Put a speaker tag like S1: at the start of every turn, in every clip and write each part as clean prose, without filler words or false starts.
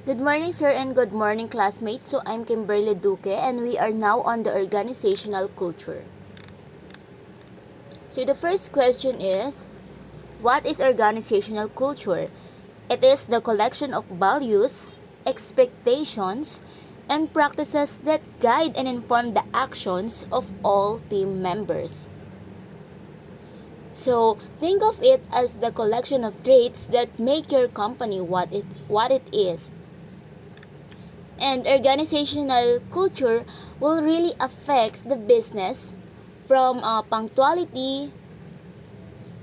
S1: Good morning, sir, and good morning, classmates. So, I'm Kimberly Duque, and we are now on the organizational culture. So, the first question is, what is organizational culture? It is the collection of values, expectations, and practices that guide and inform the actions of all team members. So, think of it as the collection of traits that make your company what it is. And organizational culture will really affect the business from punctuality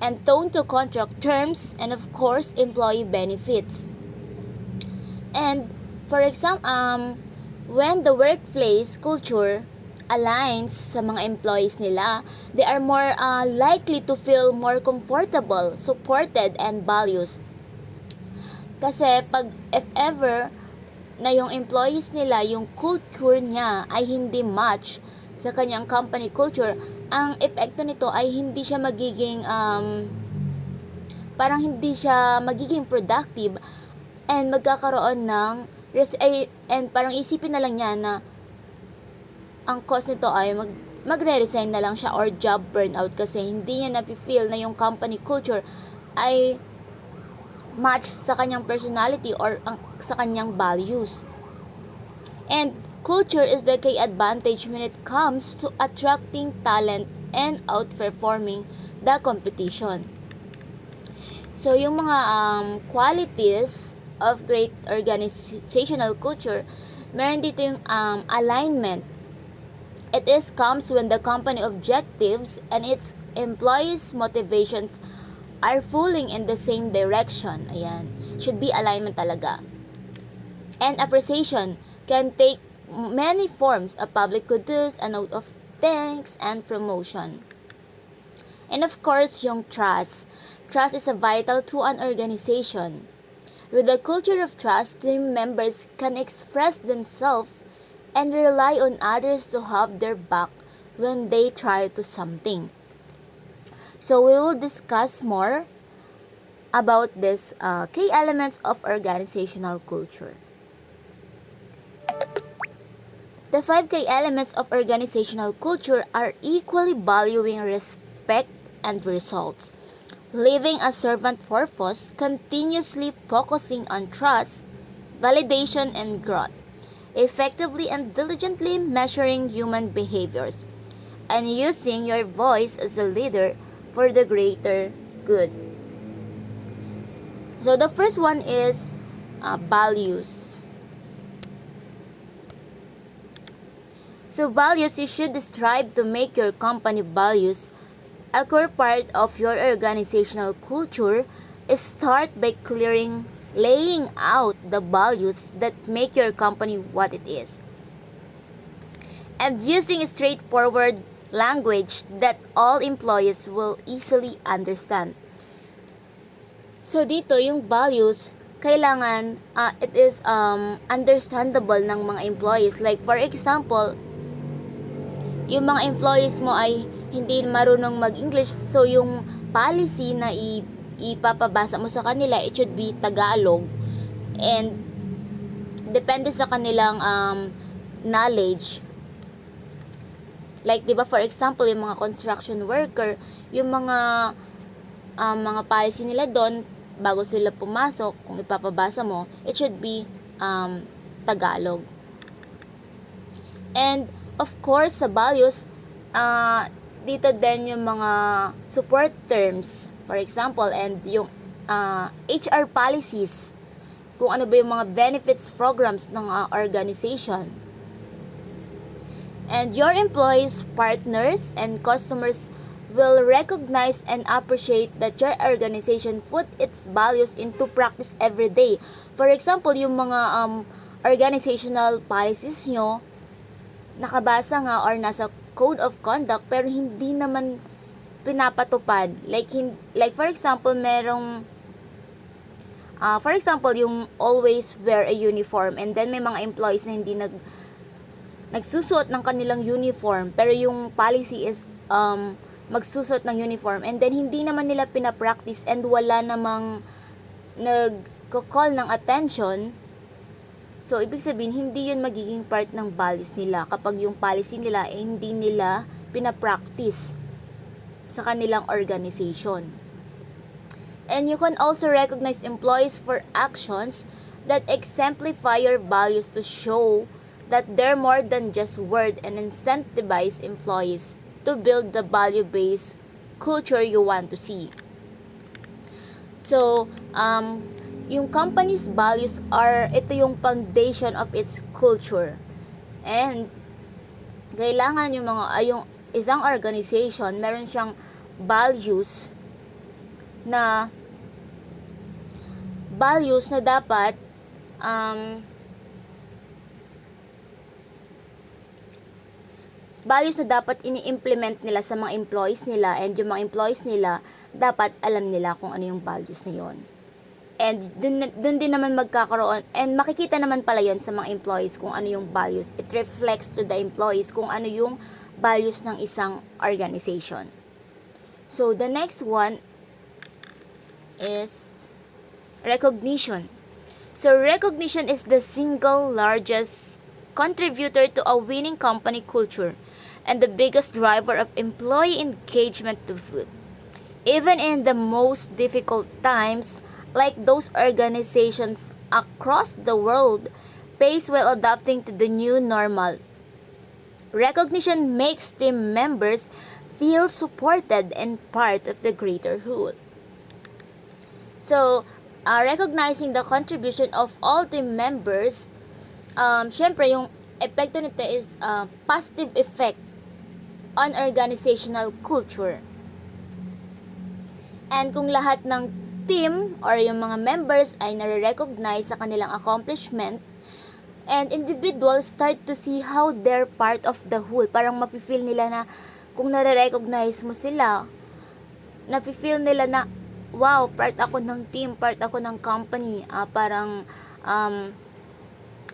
S1: and tone to contract terms, and of course employee benefits. And for example, when the workplace culture aligns sa mga employees nila, they are more likely to feel more comfortable, supported, and values. Kasi pag if ever na yung employees nila, yung culture niya ay hindi match sa kanyang company culture, ang epekto nito ay hindi siya magiging parang hindi siya magiging productive, and magkakaroon ng and parang isipin na lang niya na ang cause nito ay magre-resign na lang siya or job burnout kasi hindi niya na-feel na yung company culture ay match sa kanyang personality or sa kanyang values. And culture is the key advantage when it comes to attracting talent and outperforming the competition. So, yung mga qualities of great organizational culture, meron dito yung alignment. It comes when the company objectives and its employees' motivations are pulling in the same direction. Ayan. Should be alignment talaga. And appreciation can take many forms of public kudos, a note of thanks, and promotion. And of course, yung trust. Trust is a vital to an organization. With a culture of trust, team members can express themselves and rely on others to have their back when they try to something. So we will discuss more about these key elements of organizational culture. The 5 key elements of organizational culture are equally valuing respect and results, living a servant purpose, continuously focusing on trust, validation, and growth, effectively and diligently measuring human behaviors, and using your voice as a leader for the greater good. So the first one is values. So values, you should strive to make your company values a core part of your organizational culture. Start by laying out the values that make your company what it is, and using straightforward language that all employees will easily understand. So dito yung values, kailangan it is understandable ng mga employees. Like for example, yung mga employees mo ay hindi marunong mag-English, so yung policy na ipapabasa mo sa kanila, it should be Tagalog, and depende sa kanilang knowledge. Like, di ba, for example, yung mga construction worker, yung mga policy nila doon, bago sila pumasok, kung ipapabasa mo, it should be Tagalog. And, of course, sa values, dito din yung mga support terms, for example, and yung HR policies, kung ano ba yung mga benefits programs ng organization. And your employees, partners, and customers will recognize and appreciate that your organization put its values into practice every day. For example, yung mga organizational policies nyo, nakabasa nga or nasa code of conduct, pero hindi naman pinapatupad. Like for example, merong for example, yung always wear a uniform, and then may mga employees na hindi nagsusuot ng kanilang uniform, pero yung policy is magsusuot ng uniform, and then hindi naman nila pinapractice, and wala namang nagko-call ng attention So, ibig sabihin, hindi yun magiging part ng values nila kapag yung policy nila ay hindi nila pinapractice sa kanilang organization. And you can also recognize employees for actions that exemplify your values to show that they're more than just word and incentivize employees to build the value-based culture you want to see. So, yung company's values ito yung foundation of its culture. And, kailangan yung isang organization, meron siyang values na dapat ini-implement nila sa mga employees nila, and yung mga employees nila dapat alam nila kung ano yung values na yun. And dun din naman magkakaroon, and makikita naman pala yun sa mga employees kung ano yung values. It reflects to the employees kung ano yung values ng isang organization. So the next one is recognition. So recognition is the single largest contributor to a winning company culture and the biggest driver of employee engagement to food. Even in the most difficult times, like those organizations across the world face while adapting to the new normal, recognition makes team members feel supported and part of the greater whole. So, recognizing the contribution of all team members, syempre yung epekto nito is positive effect on organizational culture. And kung lahat ng team or yung mga members ay nare-recognize sa kanilang accomplishment, and individuals start to see how they're part of the whole. Parang mapifeel nila na kung nare-recognize mo sila, napifeel nila na wow, part ako ng team, part ako ng company.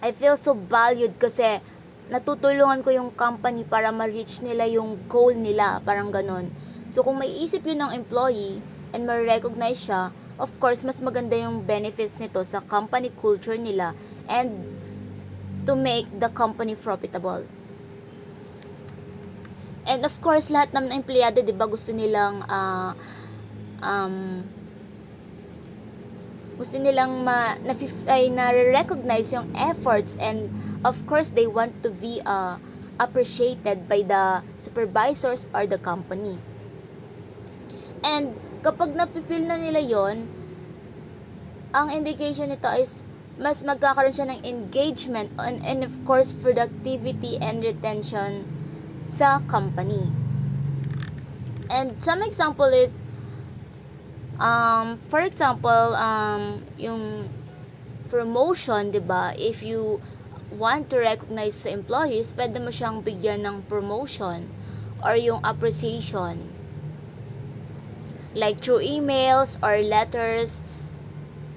S1: I feel so valued kasi natutulungan ko yung company para ma-reach nila yung goal nila, parang ganon. So kung may isip yun ng employee and ma-recognize siya, of course, mas maganda yung benefits nito sa company culture nila and to make the company profitable. And of course, lahat naman ng empleyado, 'di ba, gusto nilang na-recognize yung efforts, and of course they want to be appreciated by the supervisors or the company. And kapag napifeel na nila yon, ang indication nito is mas magkakaroon siya ng engagement and of course productivity and retention sa company. And some example is for example, yung promotion, 'di ba? If you want to recognize sa employees, pwede mo siyang bigyan ng promotion or yung appreciation, like through emails or letters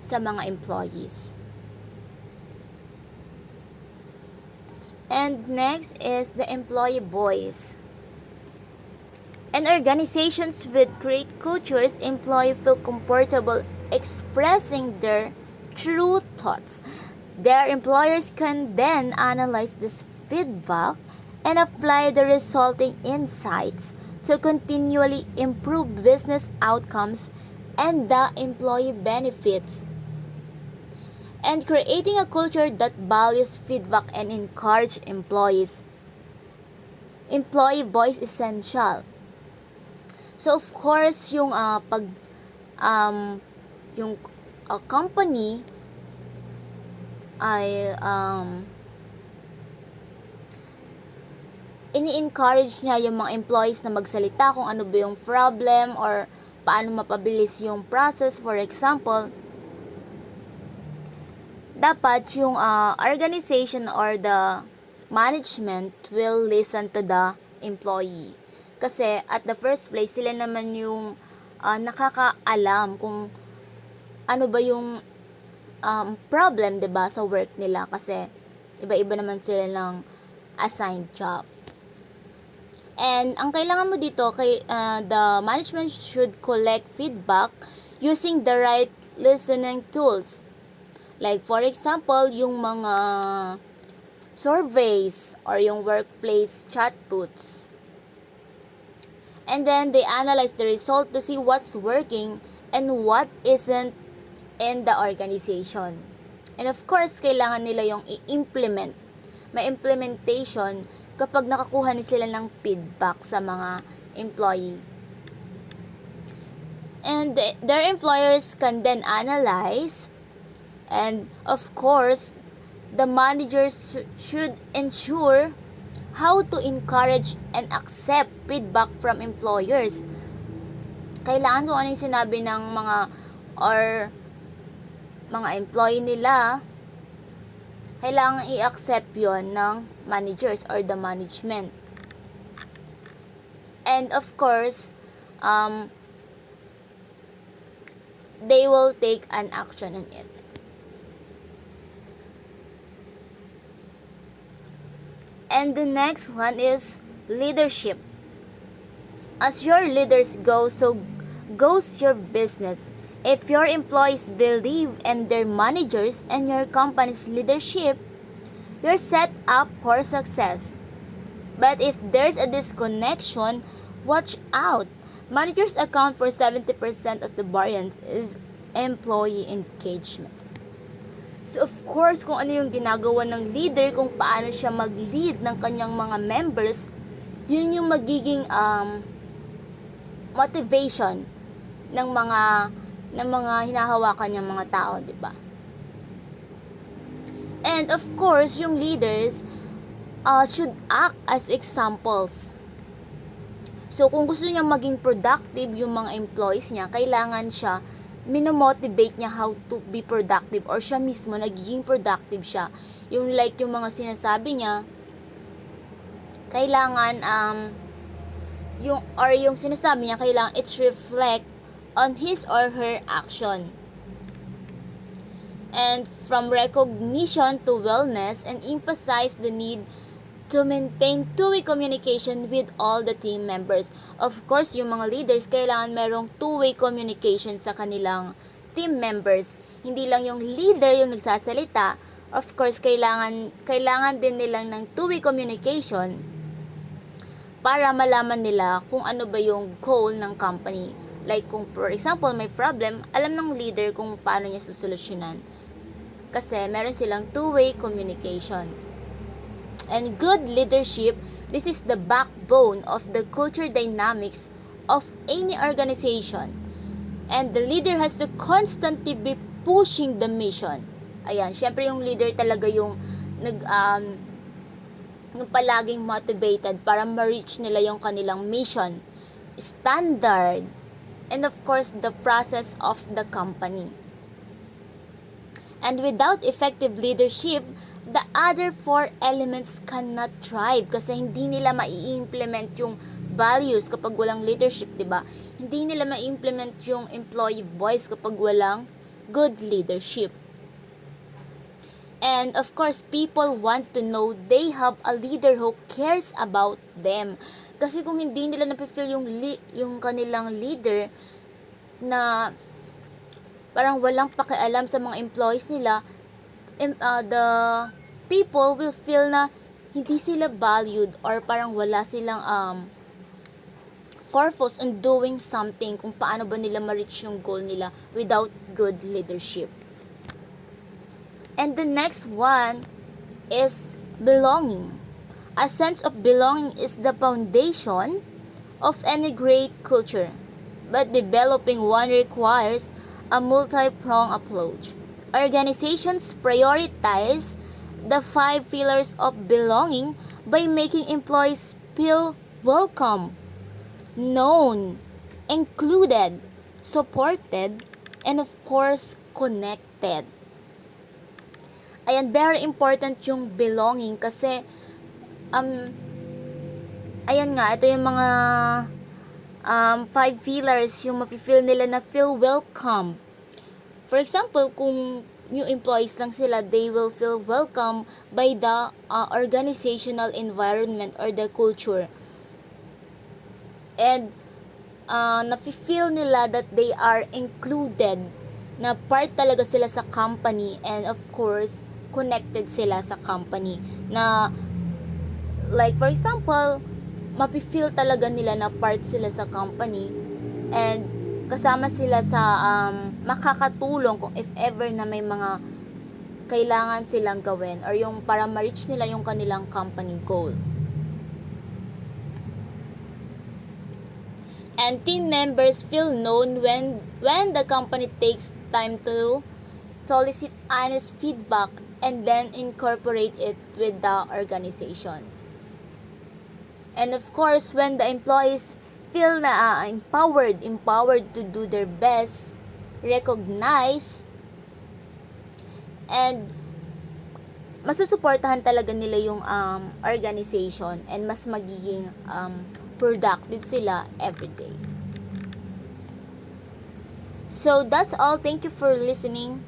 S1: sa mga employees. And next is the employee voice. And organizations with great cultures, employees feel comfortable expressing their true thoughts. Their employers can then analyze this feedback and apply the resulting insights to continually improve business outcomes and the employee benefits. And creating a culture that values feedback and encourage employees. Employee voice essential. So of course, yung company ay ini-encourage niya yung mga employees na magsalita kung ano ba yung problem or paano mapabilis yung process. For example, dapat yung organization or the management will listen to the employee. Kasi at the first place, sila naman yung nakakaalam kung ano ba yung problem, 'di ba, sa work nila, kasi iba-iba naman sila ng assigned job. And ang kailangan mo dito, the management should collect feedback using the right listening tools. Like for example, yung mga surveys or yung workplace chatbots. And then they analyze the result to see what's working and what isn't in the organization. And of course, kailangan nila yung i-implement. May implementation kapag nakakuha ni sila ng feedback sa mga employee. And their employers can then analyze, and of course, the managers should ensure how to encourage and accept feedback from employers. Kailangan kung ano yung sinabi ng mga employee nila, kailangan i-accept yon ng managers or the management. And of course, they will take an action on it. And the next one is leadership. As your leaders go, so goes your business. If your employees believe in their managers and your company's leadership, you're set up for success. But if there's a disconnection, watch out. Managers account for 70% of the variance is employee engagement. So of course, kung ano yung ginagawa ng leader, kung paano siya mag-lead ng kanyang mga members, yun yung magiging motivation ng mga hinahawakan niyang mga tao, di ba? And of course, yung leaders should act as examples. So kung gusto niya maging productive yung mga employees niya, kailangan siya minomotivate niya how to be productive, or siya mismo nagiging productive siya. Yung like yung mga sinasabi niya, kailangan yung sinasabi niya, kailangan it's reflect on his or her action. And from recognition to wellness, and emphasize the need to maintain two-way communication with all the team members. Of course, yung mga leaders, kailangan merong two-way communication sa kanilang team members. Hindi lang yung leader yung nagsasalita. Of course, kailangan din nilang ng two-way communication para malaman nila kung ano ba yung goal ng company. Like kung for example, may problem, alam ng leader kung paano niya susolusyonan. Kasi meron silang two-way communication. And good leadership, this is the backbone of the culture dynamics of any organization. And the leader has to constantly be pushing the mission. Ayan, syempre yung leader talaga yung yung palaging motivated para ma-reach nila yung kanilang mission, standard, and of course, the process of the company. And without effective leadership, the other four elements cannot thrive kasi hindi nila mai-implement yung values kapag walang leadership, di ba? Hindi nila mai-implement yung employee voice kapag walang good leadership. And of course, people want to know they have a leader who cares about them. Kasi kung hindi nila napifeel yung kanilang leader na parang walang pakialam sa mga employees nila, the people will feel na hindi sila valued, or parang wala silang purpose in doing something kung paano ba nila ma-reach yung goal nila without good leadership. And the next one is belonging. A sense of belonging is the foundation of any great culture, but developing one requires a multi-pronged approach. Organizations prioritize the 5 pillars of belonging by making employees feel welcome, known, included, supported, and of course, connected. Ayan, very important yung belonging kasi ayan nga, ito yung mga 5 pillars yung mafe-feel nila na feel welcome. For example, kung new employees lang sila, they will feel welcome by the organizational environment or the culture. And nafe-feel nila that they are included, na part talaga sila sa company, and of course connected sila sa company, na like for example mapi-feel talaga nila na part sila sa company, and kasama sila sa makakatulong kung if ever na may mga kailangan silang gawin or yung para ma-reach nila yung kanilang company goal. And team members feel known when the company takes time to solicit honest feedback and then incorporate it with the organization. And of course, when the employees feel na empowered to do their best, recognize, and masusuportahan talaga nila yung organization, and mas magiging productive sila everyday. So that's all. Thank you for listening.